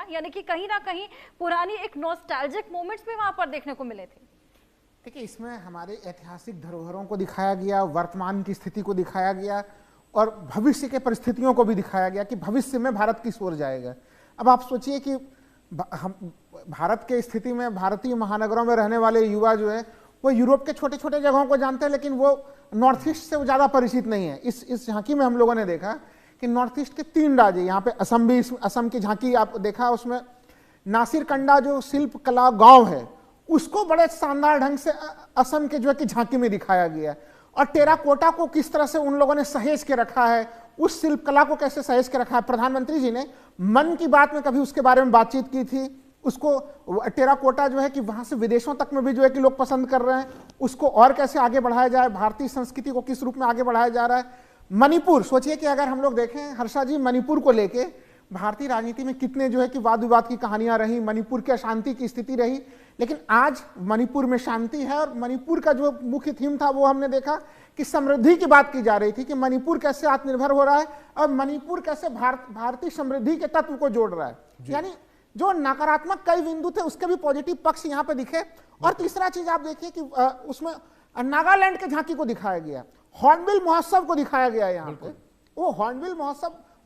क्या? यानी कि कहीं ना कहीं पुरानी एक नॉस्टैल्जिक मोमेंट्स भी वहां पर देखने को मिले थे। देखिए, इसमें हमारे ऐतिहासिक धरोहरों को दिखाया गया, वर्तमान की स्थिति को दिखाया गया और भविष्य के परिस्थितियों को भी दिखाया गया कि भविष्य में भारत किस ओर जाएगा। अब आप सोचिए कि हम भारत के स्थिति में भारतीय महानगरों में रहने वाले युवा जो है वो यूरोप के छोटे छोटे जगहों को जानते हैं, लेकिन वो नॉर्थ ईस्ट से ज़्यादा परिचित नहीं है। इस झांकी में हम लोगों ने देखा कि नॉर्थ ईस्ट के 3 राज्य, यहाँ पे असम भी, असम की झांकी आप देखा, उसमें नासिरकंडा जो शिल्प कला गांव है उसको बड़े शानदार ढंग से असम के जो है कि झांकी में दिखाया गया, और टेराकोटा को किस तरह से उन लोगों ने सहेज के रखा है, उस शिल्प कला को कैसे सहेज के रखा है। प्रधानमंत्री जी ने मन की बात में कभी उसके बारे में बातचीत की थी। उसको टेराकोटा जो है कि वहां से विदेशों तक में भी जो है कि लोग पसंद कर रहे हैं, उसको और कैसे आगे बढ़ाया जाए, भारतीय संस्कृति को किस रूप में आगे बढ़ाया जा रहा है। मणिपुर, सोचिए कि अगर हम लोग देखें हर्षा जी, मणिपुर को लेके भारतीय राजनीति में कितने जो है कि वाद विवाद की कहानियां रही, मणिपुर की अशांति की स्थिति रही, लेकिन आज मणिपुर में शांति है। और मणिपुर का जो मुख्य थीम था वो हमने देखा कि समृद्धि की बात की जा रही थी कि मणिपुर कैसे आत्मनिर्भर हो रहा है और मणिपुर कैसे भारतीय समृद्धि के तत्व को जोड़ रहा है। यानी जो नकारात्मक कई बिंदु थे उसके भी पॉजिटिव पक्ष यहाँ पे दिखे। और तीसरा चीज आप देखिए कि उसमें नागालैंड के झांकी को दिखाया गया, हॉर्नबिल महोत्सव को दिखाया गया यहाँ पे। वो हॉर्नबिल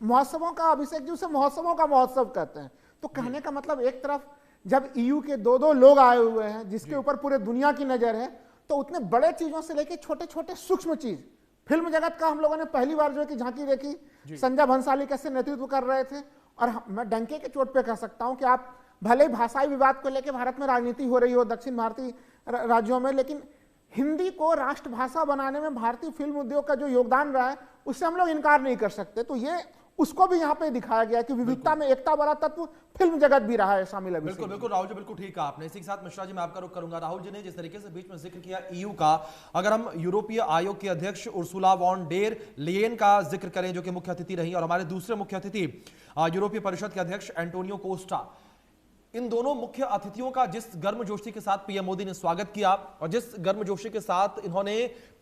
महोत्सवों का अभिषेक जी उसे महोत्सवों का महोत्सव कहते हैं। तो कहने का मतलब एक तरफ जब ईयू के 2-2 लोग आए हुए हैं जिसके ऊपर पूरे दुनिया की नजर है, तो उतने बड़े चीजों से लेके छोटे छोटे सूक्ष्म चीज, फिल्म जगत का हम लोगों ने पहली बार जो है कि झांकी देखी। संजय भंसाली कैसे नेतृत्व कर रहे थे। और मैं डंके के चोट पे कह सकता हूं कि आप भले ही भाषाई विवाद को लेकर भारत में राजनीति हो रही हो दक्षिण भारतीय राज्यों में, लेकिन हिंदी को राष्ट्रभाषा बनाने में भारतीय फिल्म उद्योग का जो योगदान रहा है उससे हम लोग इनकार नहीं कर सकते। तो ये उसको भी यहाँ पे दिखाया गया कि विविधता में एकता वाला तत्व फिल्म जगत भी रहा है शामिल। बिल्कुल बिल्कुल राहुल जी, बिल्कुल ठीक कहा आपने। इसी के साथ मिश्रा जी मैं आपका रुख करूंगा। राहुल जी ने जिस तरीके से बीच में जिक्र किया ईयू का, अगर हम यूरोपीय आयोग की अध्यक्ष उर्सुला वॉन डेर लेयन का जिक्र करें जो कि मुख्य अतिथि रही, और हमारे दूसरे मुख्य अतिथि यूरोपीय परिषद के अध्यक्ष एंटोनियो कोस्टा, इन दोनों मुख्य अतिथियों का जिस गर्मजोशी के साथ पीएम मोदी ने स्वागत किया और जिस गर्मजोशी के साथ इन्होंने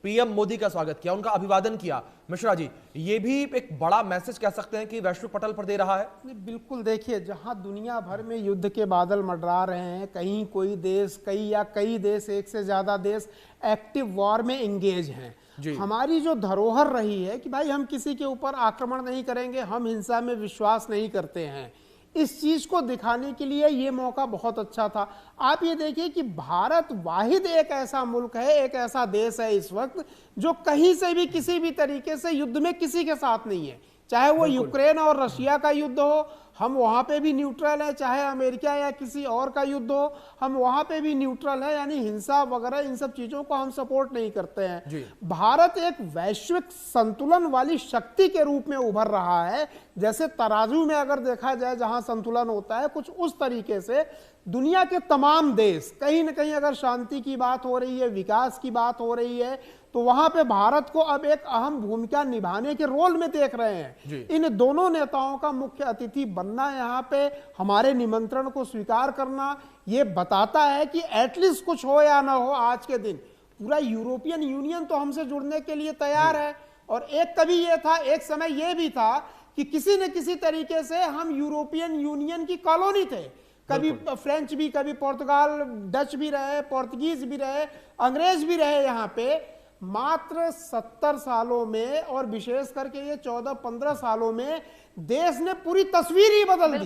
पीएम मोदी का स्वागत किया, उनका अभिवादन किया, मिश्रा जी ये भी एक बड़ा मैसेज कह सकते हैं कि वैश्विक पटल पर दे रहा है। बिल्कुल, देखिए जहां दुनिया भर में युद्ध के बादल मंडरा रहे हैं, कहीं कोई देश, कई देश, एक से ज्यादा देश एक्टिव वॉर में एंगेज हैं। हमारी जो धरोहर रही है कि भाई हम किसी के ऊपर आक्रमण नहीं करेंगे, हम हिंसा में विश्वास नहीं करते हैं, इस चीज को दिखाने के लिए ये मौका बहुत अच्छा था। आप ये देखिए कि भारत वाहिद एक ऐसा मुल्क है, एक ऐसा देश है इस वक्त जो कहीं से भी किसी भी तरीके से युद्ध में किसी के साथ नहीं है। चाहे वो यूक्रेन और रशिया का युद्ध हो, हम वहां पे भी न्यूट्रल है, चाहे अमेरिका या किसी और का युद्ध हो, हम वहां पे भी न्यूट्रल है। यानी हिंसा वगैरह इन सब चीजों को हम सपोर्ट नहीं करते हैं। भारत एक वैश्विक संतुलन वाली शक्ति के रूप में उभर रहा है। जैसे तराजू में अगर देखा जाए जहां संतुलन होता है, कुछ उस तरीके से दुनिया के तमाम देश कहीं ना कहीं अगर शांति की बात हो रही है, विकास की बात हो रही है, तो वहां पे भारत को अब एक अहम भूमिका निभाने के रोल में देख रहे हैं। इन दोनों नेताओं का मुख्य अतिथि बनना, यहाँ पे हमारे निमंत्रण को स्वीकार करना, ये बताता है कि एटलीस्ट कुछ हो या ना हो, आज के दिन पूरा यूरोपियन यूनियन तो हमसे जुड़ने के लिए तैयार है। और एक कभी ये था, एक समय ये भी था कि किसी न किसी तरीके से हम यूरोपियन यूनियन की कॉलोनी थे। कभी फ्रेंच भी, कभी पुर्तगाल, डच भी रहे, पोर्तुगीज भी रहे, अंग्रेज भी रहे। यहाँ पे मात्र 70 सालों में और विशेष करके ये 14-15 सालों में देश ने पूरी तस्वीर ही बदल दी।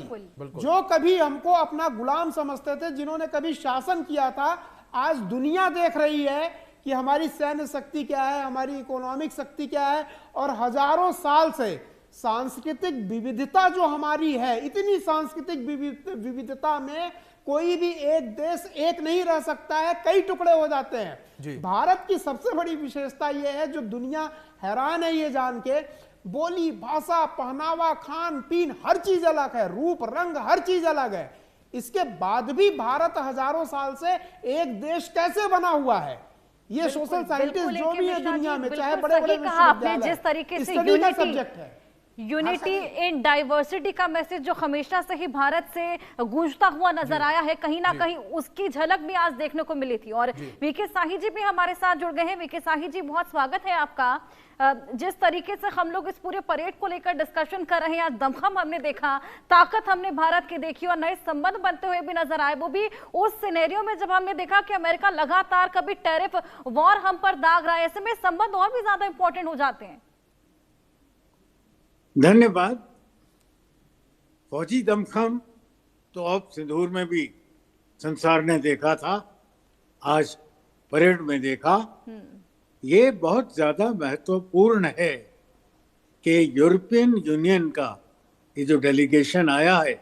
जो कभी हमको अपना गुलाम समझते थे, जिन्होंने कभी शासन किया था, आज दुनिया देख रही है कि हमारी सैन्य शक्ति क्या है, हमारी इकोनॉमिक शक्ति क्या है। और हजारों साल से सांस्कृतिक विविधता जो हमारी है, इतनी सांस्कृतिक विविधता में कोई भी एक देश एक नहीं रह सकता है, कई टुकड़े हो जाते हैं। भारत की सबसे बड़ी विशेषता यह है, जो दुनिया हैरान है ये जान के, बोली, भाषा, पहनावा, खान पीन, हर चीज अलग है, रूप रंग हर चीज अलग है। इसके बाद भी भारत हजारों साल से एक देश कैसे बना हुआ है, ये सोशल साइंटिस्ट जो भी है दुनिया में, चाहे बड़े बड़े विश्वविद्यालय, जिस तरीके से स्टडी का सब्जेक्ट है। यूनिटी इन डाइवर्सिटी का मैसेज जो हमेशा से ही भारत से गूंजता हुआ नजर आया है, कहीं ना कहीं उसकी झलक भी आज देखने को मिली थी। और वीके साही जी भी हमारे साथ जुड़ गए हैं। वीके साही जी, बहुत स्वागत है आपका। जिस तरीके से हम लोग इस पूरे परेड को लेकर डिस्कशन कर रहे हैं, आज दमखम हमने देखा, ताकत हमने भारत की देखी और नए संबंध बनते हुए भी नजर आए, वो भी उस सिनेरियो में जब हमने देखा कि अमेरिका लगातार कभी टैरिफ वॉर हम पर दाग रहा है, ऐसे में संबंध और भी ज्यादा इंपॉर्टेंट हो जाते हैं। धन्यवाद। फौजी दमखम तो अब सिंदूर में भी संसार ने देखा था, आज परेड में देखा। ये बहुत ज्यादा महत्वपूर्ण है कि यूरोपियन यूनियन का ये जो डेलीगेशन आया है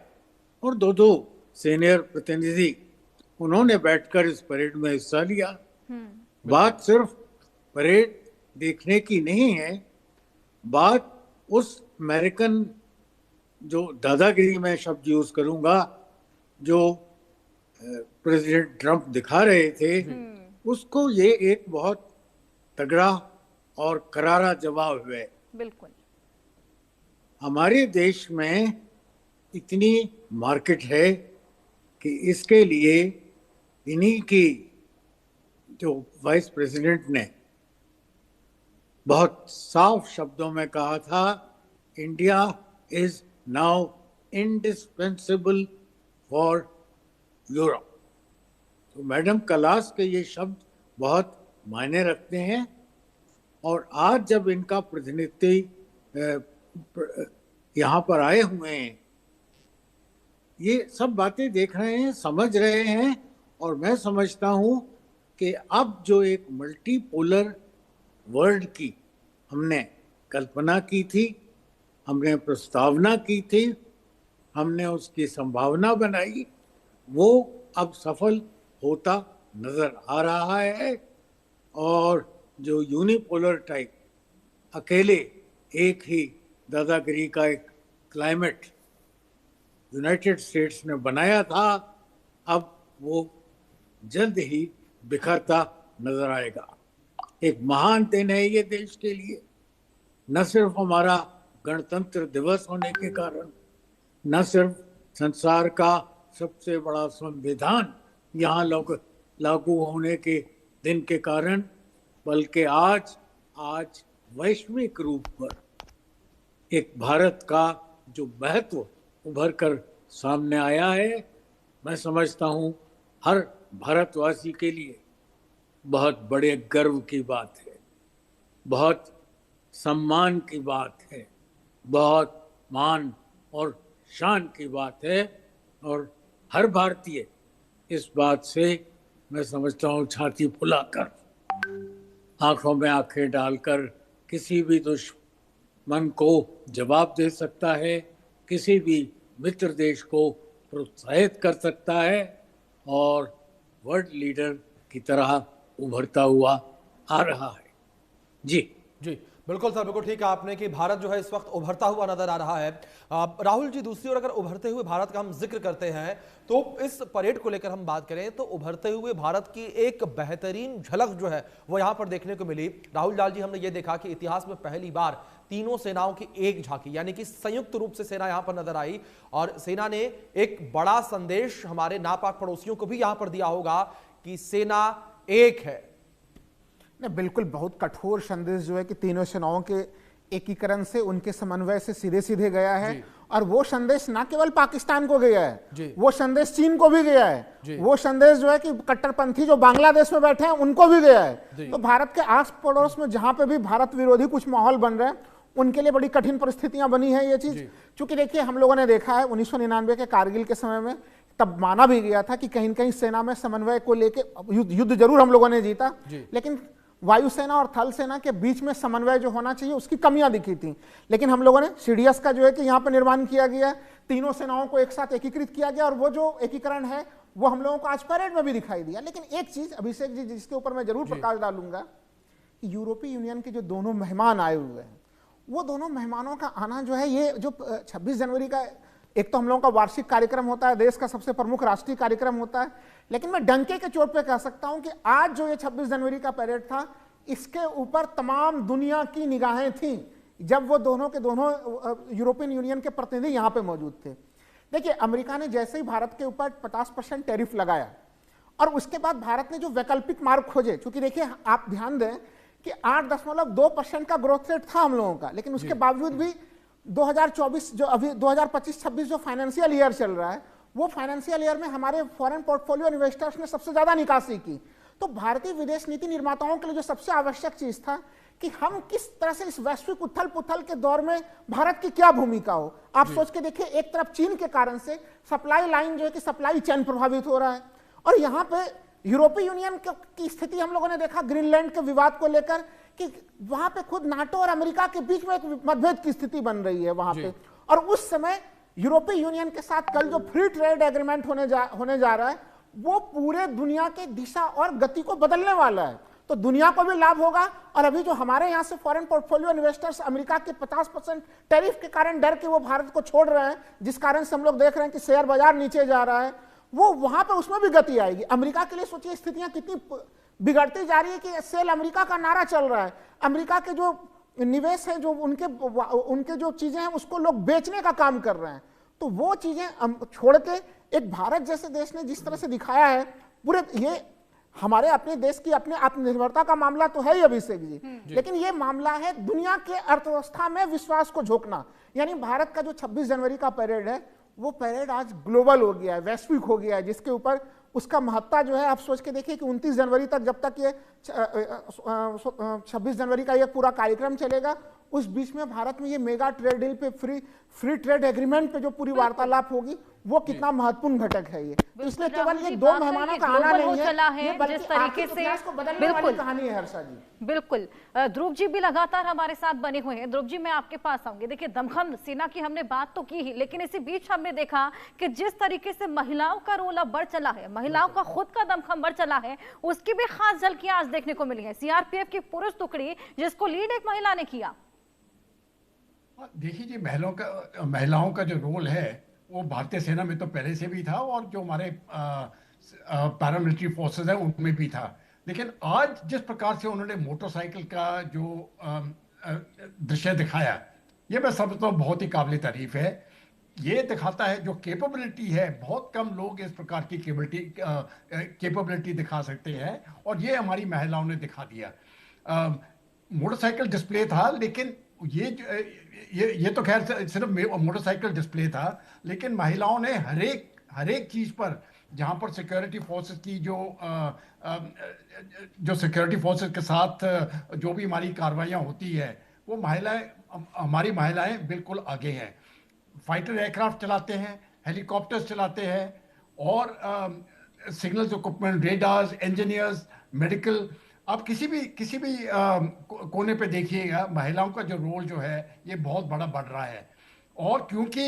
और दो सीनियर प्रतिनिधि उन्होंने बैठकर इस परेड में हिस्सा लिया। बात सिर्फ परेड देखने की नहीं है, बात उस अमेरिकन जो दादागिरी में शब्द यूज करूंगा जो प्रेसिडेंट ट्रंप दिखा रहे थे, उसको ये एक बहुत तगड़ा और करारा जवाब है। बिल्कुल। हमारे देश में इतनी मार्केट है कि इसके लिए इन्हीं की जो वाइस प्रेसिडेंट ने बहुत साफ शब्दों में कहा था, India is now indispensable for Europe. तो मैडम कलास के ये शब्द बहुत मायने रखते हैं। और आज जब इनका प्रतिनिधित्व यहाँ पर आए हुए हैं, ये सब बातें देख रहे हैं, समझ रहे हैं। और मैं समझता हूँ कि अब जो एक मल्टीपोलर वर्ल्ड की हमने कल्पना की थी, हमने प्रस्तावना की थी, हमने उसकी संभावना बनाई, वो अब सफल होता नजर आ रहा है। और जो यूनिपोलर टाइप अकेले एक ही दादागिरी का एक क्लाइमेट यूनाइटेड स्टेट्स ने बनाया था, अब वो जल्द ही बिखरता नजर आएगा। एक महान दिन है ये देश के लिए, न सिर्फ हमारा गणतंत्र दिवस होने के कारण, न सिर्फ संसार का सबसे बड़ा संविधान यहाँ लागू होने के दिन के कारण, बल्कि आज वैश्विक रूप पर एक भारत का जो महत्व उभर कर सामने आया है, मैं समझता हूँ हर भारतवासी के लिए बहुत बड़े गर्व की बात है, बहुत सम्मान की बात है, बहुत मान और शान की बात है। और हर भारतीय इस बात से मैं समझता हूँ छाती फुलाकर, आंखों में आंखें डालकर किसी भी दुश्मन को जवाब दे सकता है, किसी भी मित्र देश को प्रोत्साहित कर सकता है और वर्ल्ड लीडर की तरह उभरता हुआ आ रहा है। जी बिल्कुल सर, बिल्कुल ठीक है आपने कि भारत जो है इस वक्त उभरता हुआ नजर आ रहा है। राहुल जी, दूसरी ओर अगर उभरते हुए भारत का हम जिक्र करते हैं तो इस परेड को लेकर हम बात करें तो उभरते हुए भारत की एक बेहतरीन झलक जो है वो यहां पर देखने को मिली। राहुल लाल जी, हमने ये देखा कि इतिहास में पहली बार तीनों सेनाओं की एक झांकी यानी कि संयुक्त रूप से सेना यहां पर नजर आई और सेना ने एक बड़ा संदेश हमारे नापाक पड़ोसियों को भी यहां पर दिया होगा कि सेना एक है। नहीं, बिल्कुल बहुत कठोर संदेश जो है कि तीनों सेनाओं के एकीकरण से, उनके समन्वय से सीधे सीधे गया है। और वो संदेश ना केवल पाकिस्तान को गया है, वो संदेश चीन को भी गया है, वो संदेश जो है कि कट्टरपंथी जो बांग्लादेश में बैठे हैं उनको भी गया है। तो भारत के आस पड़ोस में जहां पे भी भारत विरोधी कुछ माहौल बन रहे हैं, उनके लिए बड़ी कठिन परिस्थितियां बनी है ये चीज। चूंकि देखिए, हम लोगों ने देखा है 1999 के कारगिल के समय में, तब माना भी गया था कि कहीं न कहीं सेना में समन्वय को लेके युद्ध जरूर हम लोगों ने जीता, लेकिन वायुसेना और थल सेना के बीच में समन्वय जो होना चाहिए उसकी कमियां दिखी थी। लेकिन हम लोगों ने सीडीएस का जो है कि यहाँ पे निर्माण किया गया, तीनों सेनाओं को एक साथ एकीकृत किया गया और वो जो एकीकरण है वो हम लोगों को आज परेड में भी दिखाई दिया। लेकिन एक चीज अभिषेक जी जिसके ऊपर मैं जरूर प्रकाश डालूंगा कि यूरोपीय यूनियन के जो दोनों मेहमान आए हुए हैं, वो दोनों मेहमानों का आना जो है, ये जो 26 जनवरी का एक तो हम लोगों का वार्षिक कार्यक्रम होता है, देश का सबसे प्रमुख राष्ट्रीय कार्यक्रम होता है, लेकिन मैं डंके के चोट पे कह सकता हूं कि आज जो ये 26 जनवरी का परेड था, इसके ऊपर तमाम दुनिया की निगाहें थीं। जब वो दोनों के दोनों यूरोपियन यूनियन के प्रतिनिधि यहां पे मौजूद थे। देखिए, अमेरिका ने जैसे ही भारत के ऊपर 50% टैरिफ लगाया और उसके बाद भारत ने जो वैकल्पिक मार्ग खोजे, क्योंकि देखिए आप ध्यान दें कि 8.2% का ग्रोथ रेट था हम लोगों का, लेकिन उसके बावजूद भी 2024 जो अभी 2025-26 जो फाइनेंशियल ईयर चल रहा है, वो फाइनेंशियल ईयर में हमारे फॉरेन पोर्टफोलियो इन्वेस्टर्स ने सबसे ज्यादा निकासी की। तो भारतीय विदेश नीति निर्माताओं के लिए जो सबसे आवश्यक चीज था कि हम किस तरह से इस वैश्विक उथल पुथल के दौर में भारत की क्या भूमिका हो। आप सोच के देखिए, एक तरफ चीन के कारण से सप्लाई लाइन जो है कि सप्लाई चेन प्रभावित हो रहा है, और यहाँ पे यूरोपीय यूनियन की स्थिति हम लोगों ने देखा ग्रीनलैंड के विवाद को लेकर कि वहां पे खुद नाटो और अमेरिका के बीच में एक मतभेद की स्थिति बन रही है वहां पे। और उस समय यूरोपीय यूनियन के साथ कल जो फ्री ट्रेड एग्रीमेंट होने जा रहा है, वो पूरे दुनिया के दिशा और गति को बदलने वाला है। तो दुनिया को भी लाभ होगा, और अभी जो हमारे यहाँ से फॉरेन पोर्टफोलियो इन्वेस्टर्स अमेरिका के 50% टैरिफ के कारण डर के वो भारत को छोड़ रहे हैं, जिस कारण से हम लोग देख रहे हैं कि शेयर बाजार नीचे जा रहा है, वो वहां पे उसमें भी गति आएगी। अमेरिका के लिए सोचिए स्थितियां कितनी बिगड़ती जा रही है कि सेल अमेरिका का नारा चल रहा है। अमेरिका के जो निवेश है, जो उनके जो चीजें हैं, उसको लोग बेचने का काम कर रहे हैं। तो वो चीजें छोड़ के एक भारत जैसे देश ने जिस तरह से दिखाया है, पूरे ये हमारे अपने देश की अपने आत्मनिर्भरता का मामला तो है ही अभिषेक जी, लेकिन ये मामला है दुनिया के अर्थव्यवस्था में विश्वास को झोंकना। यानी भारत का जो 26 जनवरी का परेड है, वो परेड आज ग्लोबल हो गया है, वैश्विक हो गया है, जिसके ऊपर उसका महत्ता जो है आप सोच के देखिए कि 29 जनवरी तक, जब तक ये 26 जनवरी का ये पूरा कार्यक्रम चलेगा, उस बीच में भारत में ये मेगा ट्रेड डील पे फ्री ट्रेड एग्रीमेंट पे जो पूरी वार्तालाप होगी, वो कितना महत्वपूर्ण घटक है ये। तो इसलिए केवल ये दो मेहमानों का आना नहीं है, ये बल्कि आर्थिक इतिहास को बदलने वाली कहानी है हर्षा जी। बिल्कुल। ध्रुव जी भी लगातार हमारे साथ बने हुए हैं। ध्रुव जी, मैं आपके पास आऊंगी। देखिए, दमखम सेना की हमने बात तो की ही, लेकिन इसी बीच हमने देखा कि जिस तरीके से महिलाओं का रोल अब बढ़ चला है, महिलाओं का खुद का दमखम बढ़ चला है, उसकी भी खास झलकियां आज देखने को मिली है। सीआरपीएफ की पुरुष टुकड़ी, जिसको लीड एक महिला ने किया। देखिए जी, महिलाओं का जो रोल है वो भारतीय सेना में तो पहले से भी था, और जो हमारे पैरामिलिट्री फोर्सेस है उनमें भी था। लेकिन आज जिस प्रकार से उन्होंने मोटरसाइकिल का जो दृश्य दिखाया, ये मैं समझता हूँ बहुत ही काबिल तारीफ है। ये दिखाता है जो कैपेबिलिटी है, बहुत कम लोग इस प्रकार की कैपेबिलिटी दिखा सकते हैं, और ये हमारी महिलाओं ने दिखा दिया। मोटरसाइकिल डिस्प्ले था, लेकिन ये तो खैर सिर्फ मोटरसाइकिल डिस्प्ले था, लेकिन महिलाओं ने हर एक चीज पर, जहां पर सिक्योरिटी फोर्सेस की जो सिक्योरिटी फोर्सेस के साथ जो भी हमारी कार्रवाइयां होती है, वो हमारी महिलाएं बिल्कुल आगे हैं। फाइटर एयरक्राफ्ट चलाते हैं, हेलीकॉप्टर्स चलाते हैं, और signals equipment, radars, engineers, medical, आप किसी भी कोने पे देखिएगा, महिलाओं का जो रोल जो है ये बहुत बड़ा बढ़ रहा है। और क्योंकि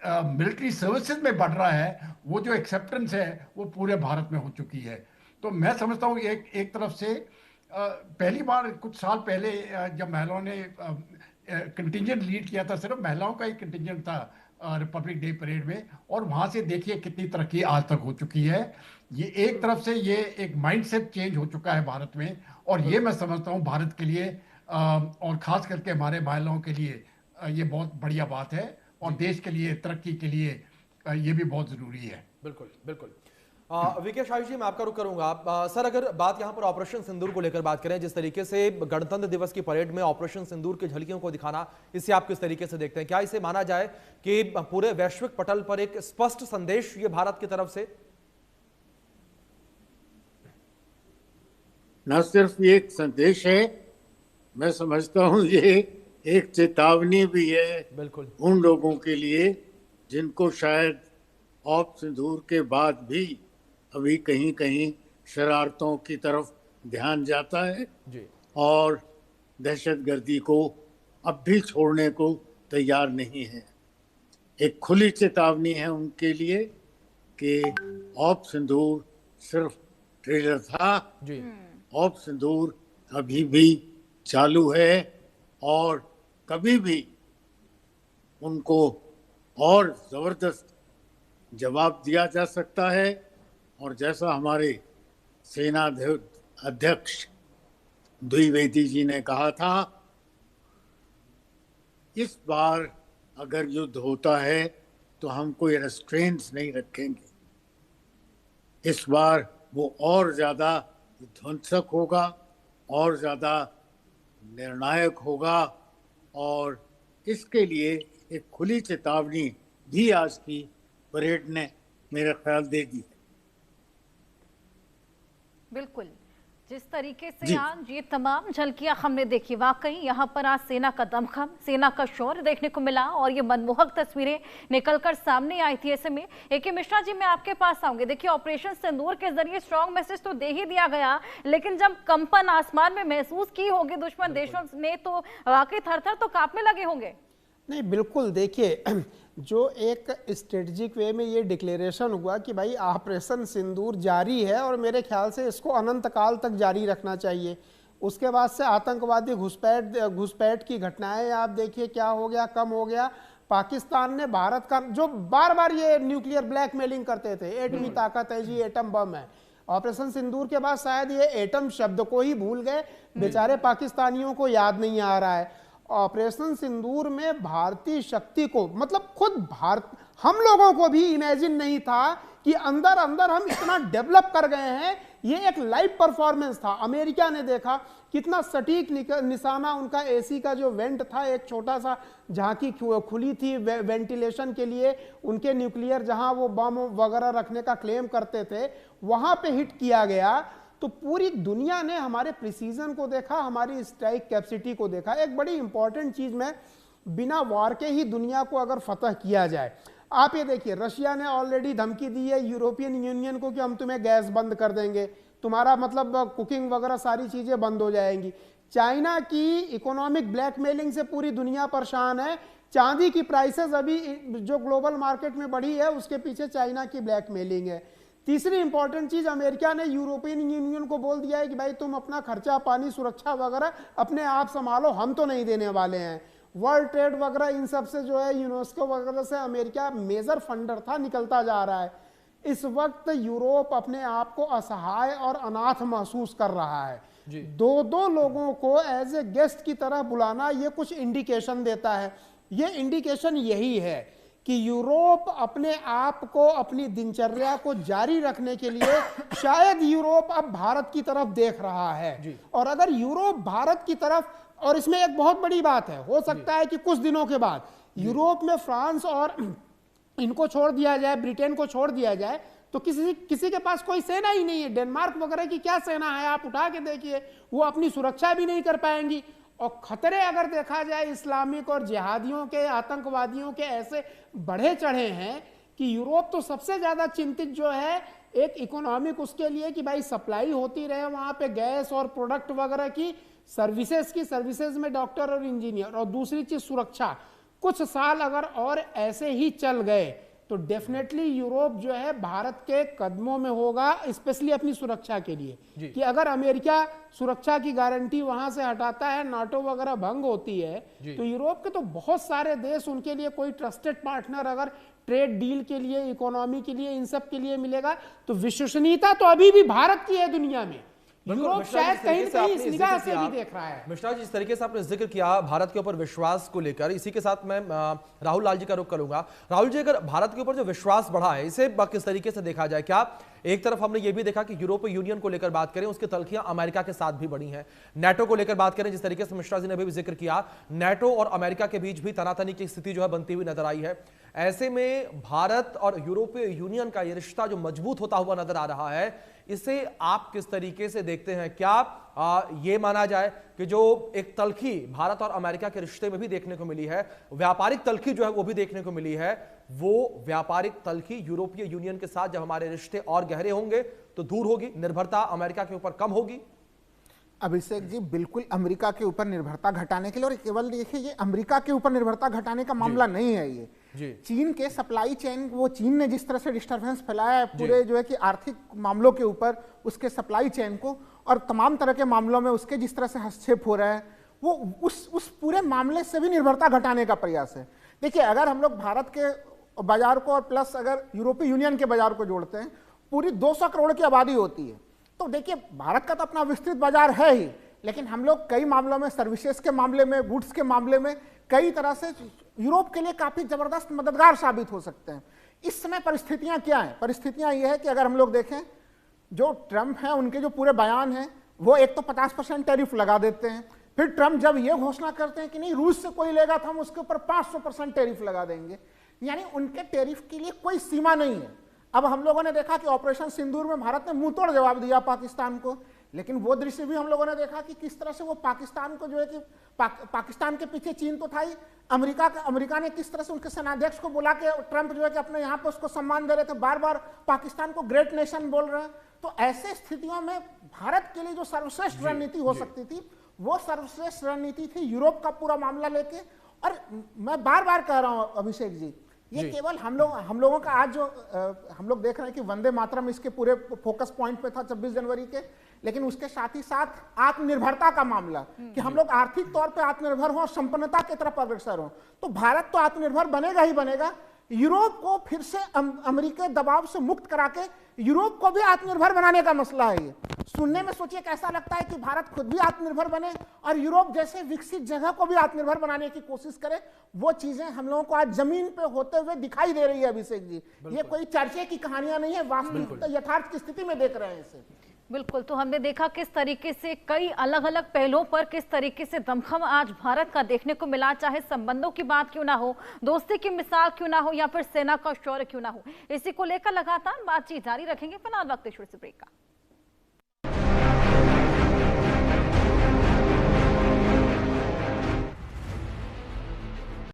मिलिट्री सर्विसेज में बढ़ रहा है, वो जो एक्सेप्टेंस है वो पूरे भारत में हो चुकी है। तो मैं समझता हूँ एक तरफ से पहली बार कुछ साल पहले जब महिलाओं ने कंटिजेंट लीड किया था, सिर्फ महिलाओं का ही कंटिजेंट था रिपब्लिक डे परेड में, और वहां से देखिए कितनी तरक्की आज तक हो चुकी है। ये एक तरफ से ये एक माइंडसेट चेंज हो चुका है भारत में, और ये मैं समझता हूँ भारत के लिए और खास करके हमारे महिलाओं के लिए ये बहुत बढ़िया बात है, और देश के लिए तरक्की के लिए ये भी बहुत जरूरी है। बिल्कुल बिल्कुल। वीके शाही जी, मैं आपका रुख करूंगा। सर, अगर बात यहां पर ऑपरेशन सिंदूर को लेकर बात करें, जिस तरीके से गणतंत्र दिवस की परेड में ऑपरेशन सिंदूर की झलकियों को दिखाना, इसे आप किस तरीके से देखते हैं? क्या इसे माना जाए कि पूरे वैश्विक पटल पर एक स्पष्ट संदेश ये भारत की तरफ से? न सिर्फ ये एक संदेश है, मैं समझता हूँ ये एक चेतावनी भी है बिल्कुल उन लोगों के लिए जिनको शायद ऑप सिंदूर के बाद भी अभी कहीं कहीं शरारतों की तरफ ध्यान जाता है जी, और दहशतगर्दी को अब भी छोड़ने को तैयार नहीं है। एक खुली चेतावनी है उनके लिए कि ऑप सिंदूर सिर्फ ट्रेलर था, जी, ऑप सिंदूर अभी भी चालू है, और कभी भी उनको और जबरदस्त जवाब दिया जा सकता है। और जैसा हमारे सेना अध्यक्ष द्विवेदी जी ने कहा था इस बार अगर युद्ध होता है तो हम कोई रेस्ट्रेंट्स नहीं रखेंगे। इस बार वो और ज्यादा ध्वंसक होगा, और ज्यादा निर्णायक होगा, और इसके लिए एक खुली चेतावनी भी आज की परेड ने मेरा ख्याल दे दी। बिल्कुल, जिस तरीके से आज ये तमाम झलकियां हमने देखी, वाकई यहाँ पर आज सेना का दमखम, सेना का शौर्य देखने को मिला और ये मनमोहक तस्वीरें निकलकर सामने आई थी। ऐसे में ए.के. मिश्रा जी, मैं आपके पास आऊंगी। देखिए, ऑपरेशन सिंदूर के जरिए स्ट्रॉन्ग मैसेज तो दे ही दिया गया, लेकिन जब कंपन आसमान में महसूस की होगी दुश्मन देशों ने, तो वाकई थर-थर तो कांपने लगे होंगे। नहीं, बिल्कुल। देखिए, जो एक स्ट्रेटजिक वे में ये डिक्लेरेशन हुआ कि भाई ऑपरेशन सिंदूर जारी है और मेरे ख्याल से इसको अनंत काल तक जारी रखना चाहिए। उसके बाद से आतंकवादी घुसपैठ की घटनाएं आप देखिए, क्या हो गया, कम हो गया। पाकिस्तान ने भारत का जो बार बार ये न्यूक्लियर ब्लैकमेलिंग करते थे, एटमी ताकत है जी, एटम बम है, ऑपरेशन सिंदूर के बाद शायद ये एटम शब्द को ही भूल गए, बेचारे पाकिस्तानियों को याद नहीं आ रहा है। ऑपरेशन सिंदूर में भारतीय शक्ति को, मतलब खुद भारत, हम लोगों को भी इमेजिन नहीं था कि अंदर अंदर हम इतना डेवलप कर गए हैं। ये एक लाइव परफॉर्मेंस था। अमेरिका ने देखा कितना सटीक निशाना उनका एसी का जो वेंट था, एक छोटा सा झांकी खुली थी वेंटिलेशन के लिए, उनके न्यूक्लियर जहां वो बम वगैरह रखने का क्लेम करते थे, वहां पे हिट किया गया। तो पूरी दुनिया ने हमारे प्रिसीजन को देखा, हमारी स्ट्राइक कैपेसिटी को देखा। एक बड़ी इंपॉर्टेंट चीज में, बिना वार के ही दुनिया को अगर फतह किया जाए, आप ये देखिए, रशिया ने ऑलरेडी धमकी दी है यूरोपियन यूनियन को कि हम तुम्हें गैस बंद कर देंगे, तुम्हारा मतलब कुकिंग वगैरह सारी चीजें बंद हो जाएंगी। चाइना की इकोनॉमिक ब्लैकमेलिंग से पूरी दुनिया परेशान है। चांदी की प्राइसेस अभी जो ग्लोबल मार्केट में बढ़ी है, उसके पीछे चाइना की ब्लैकमेलिंग है। तीसरी इंपॉर्टेंट चीज, अमेरिका ने यूरोपियन यूनियन को बोल दिया है कि भाई तुम अपना खर्चा पानी सुरक्षा वगैरह अपने आप संभालो, हम तो नहीं देने वाले हैं। वर्ल्ड ट्रेड वगैरह इन सब से जो है, यूनेस्को वगैरह से अमेरिका मेजर फंडर था, निकलता जा रहा है। इस वक्त यूरोप अपने आप को असहाय और अनाथ महसूस कर रहा है। दो लोगों को एज ए गेस्ट की तरह बुलाना, ये कुछ इंडिकेशन देता है। ये इंडिकेशन यही है कि यूरोप अपने आप को, अपनी दिनचर्या को जारी रखने के लिए शायद यूरोप अब भारत की तरफ देख रहा है। और अगर यूरोप भारत की तरफ, और इसमें एक बहुत बड़ी बात है, हो सकता है कि कुछ दिनों के बाद यूरोप में फ्रांस और इनको छोड़ दिया जाए, ब्रिटेन को छोड़ दिया जाए, तो किसी के पास कोई सेना ही नहीं है। डेनमार्क वगैरह की क्या सेना है, आप उठा के देखिए, वो अपनी सुरक्षा भी नहीं कर पाएंगी। और खतरे अगर देखा जाए इस्लामिक और जिहादियों के, आतंकवादियों के, ऐसे बढ़े चढ़े हैं कि यूरोप तो सबसे ज्यादा चिंतित जो है, एक इकोनॉमिक उसके लिए कि भाई सप्लाई होती रहे वहां पे गैस और प्रोडक्ट वगैरह की, सर्विसेज में डॉक्टर और इंजीनियर, और दूसरी चीज सुरक्षा। कुछ साल अगर और ऐसे ही चल गए तो डेफिनेटली यूरोप जो है भारत के कदमों में होगा, स्पेशली अपनी सुरक्षा के लिए। कि अगर अमेरिका सुरक्षा की गारंटी वहां से हटाता है, नाटो वगैरह भंग होती है, तो यूरोप के तो बहुत सारे देश, उनके लिए कोई ट्रस्टेड पार्टनर अगर ट्रेड डील के लिए, इकोनॉमी के लिए, इन सब के लिए मिलेगा, तो विश्वसनीयता तो अभी भी भारत की है दुनिया में। यूरोप शायद कहीं न कहीं इस निगाह से भी देख रहा है। मिश्रा जी, जिस तरीके से आपने जिक्र किया भारत के ऊपर विश्वास को लेकर, इसी के साथ मैं राहुल लाल जी का रुख करूंगा। राहुल जी, अगर भारत के ऊपर जो विश्वास बढ़ा है, इसे किस तरीके से देखा जाए? क्या एक तरफ हमने ये भी देखा कि यूरोपीय यूनियन को लेकर बात करें, उसकी तलखियां अमेरिका के साथ भी बढ़ी हैं। नेटो को लेकर बात करें, जिस तरीके से मिश्रा जी ने भी जिक्र किया, नेटो और अमेरिका के बीच भी तनातनी की स्थिति जो है बनती हुई नजर आई है। ऐसे में भारत और यूरोपीय यूनियन का यह रिश्ता जो मजबूत होता हुआ नजर आ रहा है, इसे आप किस तरीके से देखते हैं? क्या ये माना जाए कि जो एक तलखी भारत और अमेरिका के रिश्ते में भी देखने को मिली है, व्यापारिक तलखी जो है वो भी देखने को मिली है, वो व्यापारिक तलखी यूरोपीय यूनियन के साथ जब हमारे रिश्ते और गहरे होंगे तो दूर होगी, निर्भरता अमेरिका के ऊपर कम होगी? अभिषेक जी, बिल्कुल अमेरिका के ऊपर निर्भरता घटाने के लिए, और केवल देखिए ये अमेरिका के ऊपर निर्भरता घटाने का मामला नहीं है। ये चीन के सप्लाई चेन, वो चीन ने जिस तरह से डिस्टरबेंस फैलाया है पूरे जो है कि आर्थिक मामलों के ऊपर, उसके सप्लाई चेन को, और तमाम तरह के मामलों में उसके जिस तरह से हस्तक्षेप हो रहा है, वो उस पूरे मामले से भी निर्भरता घटाने का प्रयास है। देखिए, अगर हम लोग भारत के बाजार को और प्लस अगर यूरोपीय यूनियन के बाजार को जोड़ते हैं, पूरी 200 करोड़ की आबादी होती है। तो देखिए, भारत का तो अपना विस्तृत बाजार है ही, लेकिन हम लोग कई मामलों में, सर्विसेज के मामले में, गुड्स के मामले में कई तरह से यूरोप के लिए काफी जबरदस्त मददगार साबित हो सकते हैं। इस समय परिस्थितियां क्या हैं? परिस्थितियां ये है कि अगर हम लोग देखें, जो ट्रंप हैं उनके जो पूरे बयान हैं, वो एक तो 50% टैरिफ लगा देते हैं, फिर ट्रंप जब ये घोषणा करते हैं कि नहीं रूस से कोई लेगा तो हम उसके ऊपर 500% टैरिफ लगा देंगे, यानी उनके टैरिफ के लिए कोई सीमा नहीं है। अब हम लोगों ने देखा कि ऑपरेशन सिंदूर में भारत ने मुंह तोड़ जवाब दिया पाकिस्तान को, लेकिन वो दृश्य भी हम लोगों ने देखा कि किस तरह से वो पाकिस्तान को जो है कि पाकिस्तान के पीछे चीन तो था ही, अमेरिका ने किस तरह से उनके सेनाध्यक्ष को बुला के ट्रंप जो है कि अपने यहाँ पे उसको सम्मान दे रहे थे, बार बार पाकिस्तान को ग्रेट नेशन बोल रहे हैं। तो ऐसे स्थितियों में भारत के लिए जो सर्वश्रेष्ठ रणनीति हो सकती थी, वो सर्वश्रेष्ठ रणनीति थी यूरोप का पूरा मामला लेके। और मैं बार बार कह रहा हूं अभिषेक जी, ये केवल हम लोगों का आज जो हम लोग देख रहे हैं कि वंदे मातरम इसके पूरे फोकस पॉइंट पे था 26 जनवरी के, लेकिन उसके साथ ही साथ आत्मनिर्भरता का मामला कि हम लोग आर्थिक तौर पे आत्मनिर्भर हों, संपन्नता की तरफ अग्रसर हों। तो भारत तो आत्मनिर्भर बनेगा ही बनेगा, यूरोप को फिर से अमेरिकी दबाव से मुक्त करा के यूरोप को भी आत्मनिर्भर बनाने का मसला है। ये सुनने में सोचिए कैसा लगता है कि भारत खुद भी आत्मनिर्भर बने और यूरोप जैसे विकसित जगह को भी आत्मनिर्भर बनाने की कोशिश करे। वो चीजें हम लोगों को आज जमीन पे होते हुए दिखाई दे रही है अभिषेक जी। ये कोई चर्चे की कहानियां नहीं है, वास्तविक यथार्थ की स्थिति में देख रहे हैं इसे। बिल्कुल, तो हमने देखा किस तरीके से कई अलग अलग पहलुओं पर किस तरीके से दमखम आज भारत का देखने को मिला, चाहे संबंधों की बात क्यों ना हो, दोस्ती की मिसाल क्यों ना हो, या फिर सेना का शौर्य क्यों ना हो। इसी को लेकर लगातार बातचीत जारी रखेंगे। फिलहाल वक्त है छोटे से ब्रेक का।